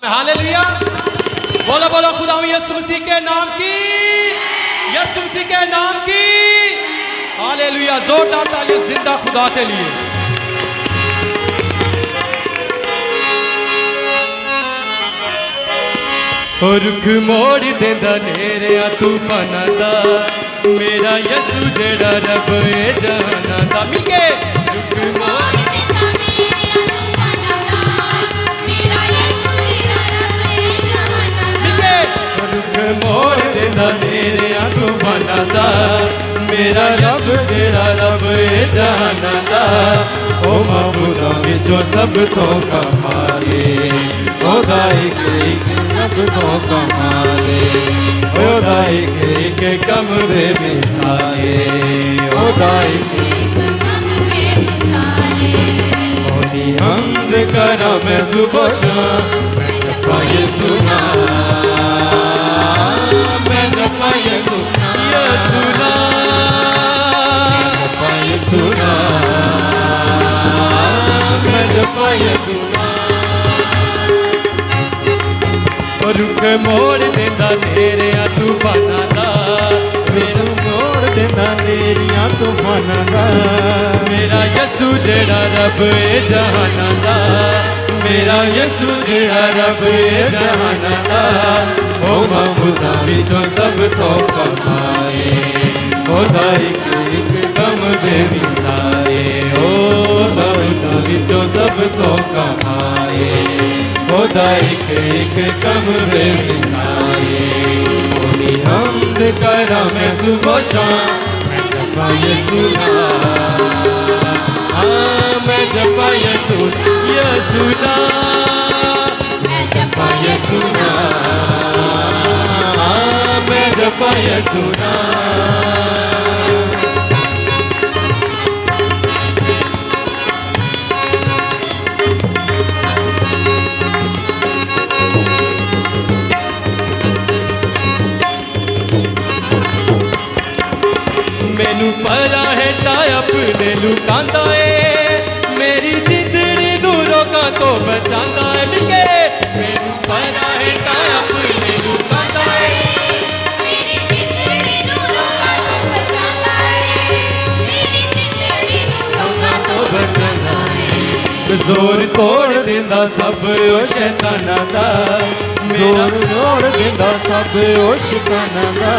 Hallelujah. बोलो बोलो खुदा यीशु मसीह के नाम की, यीशु मसीह के नाम की हालेलुया। जोरदार तालियां जिंदा खुदा के लिए। रुख मोड़ देंदा नेरिया तूफाना दा, मेरा यीशु जेड़ा रब ए जहाना दा। मिलके रुख मोड़ देंदा नेरिया तूफाना दा, मेरा यीशु जेड़ा रब ए जहाना दा। रुख मोड़ देंदा नेरिया तूफाना दा, मेरा रब जेड़ा रब ए जहाना दा। ओ महबूदा विचों सब तो कमाले, ओ दाई सब तो कमाले, ओ दाई के कम बे मिसाले, ओ दाई के कम बे मिसाले। ओनी हमद करा मैं सुबह शाम, मैं जपा यीशु नाम, मैं जपा यीशु यीशु नाम, मैं जपा यीशु नाम, मैं जपा यीशु नाम। रुख मोड़ देंदा नेरिया तूफाना दा, रुख मोड़ देंदा नेरिया तूफाना दा। मेरा यीशु जेड़ा रब ए जहाना दा, मेरा यीशु जेड़ा रब ए जहाना दा। ओ महबूदा विचों सब तो कमाए, ओ दाई के कम बेमिसाले, ओ महबूदा विचों सब तो कमाए, ओ दाई के कम बेमिसाले। ओनी हमद करा मैं सुबह शाम, मैं जपा यीशु नाम, मैं जपा यीशु यीशु नाम, मैं जपा यीशु नाम, मैं जपा यीशु नाम। मैनू परा हेटा अपने लुकांदा है, मेरी जिंदड़ी नू रोका तो बचांदा है। मिलके मैनू परा हेटा अपने लुकांदा है, मेरी जिंदड़ी नू रोका तो बचांदा है, मेरी जिंदड़ी नू रोका तो बचांदा है। जोर तोड़ देंदा सब ओ शैताना दा, जोर तोड़ देंदा सब ओ शैताना दा।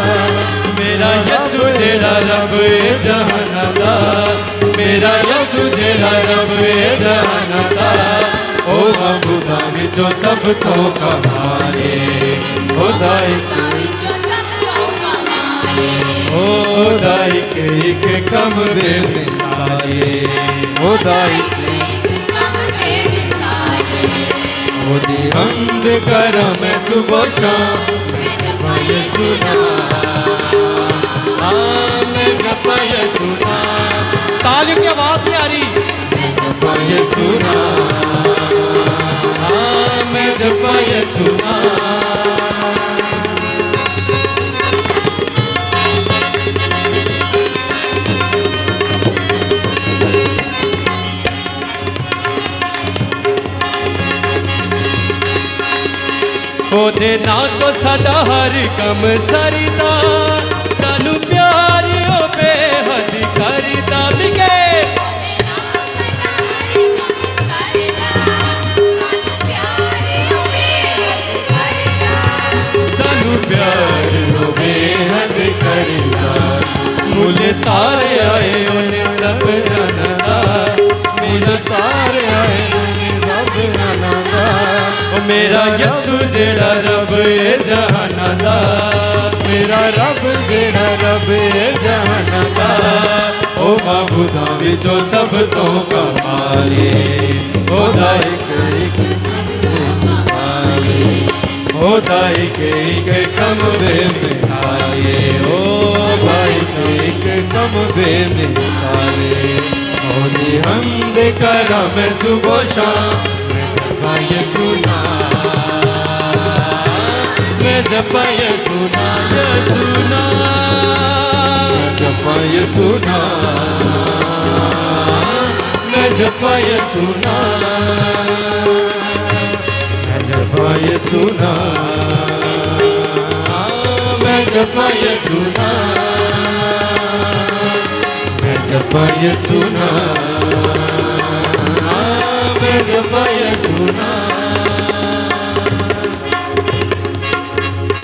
मेरा यीशु जेड़ा रब ए जहाना दा, मेरा यीशु जेड़ा रब ए जहाना दा। ओ महबूदा विचों सब तो कमाले, ओ दाई विचों सब तो कमाले, ओ दाई के कम बेमिसाले, ओ दाई के कम बेमिसाले। ओदी हमद करा मैं सुबह शाम, मैं जपा यीशु नाम, मैं जपा यीशु नाम। तालियों की आवाज नहीं आ रही। मैं जपा यीशु नाम, मैं जपा यीशु नाम। ओदे नाल तो साडा हर कम सरीदा, सानू प्यार ओ बेहद करदा। मिगे सानू प्यार ओ बेहद करदा। मुल तारे आए उन्हें सब जानदा, मुल तारे आए उन्हें सब जानदा। ओ मेरा यीशु जेड़ा रब ए जहाना दा, मेरा रब जेड़ा रब ए जहाना दा। ओ महबूदा विचों सब तो कमाले, ओ दाई के ओ दाई के कम बेमिसाले, ओ दाई के कम बेमिसाले। ओनी हमद करा मैं सुबह शाम, मैं जपा यीशु नाम, मैं जपा यीशु नाम, यीशु नाम, मैं जपा यीशु नाम, मैं जपा यीशु नाम, मैं जपा जपा यीशु नाम, मैं जपा यीशु नाम, मैं जपा यीशु नाम, मैं जपा यीशु नाम।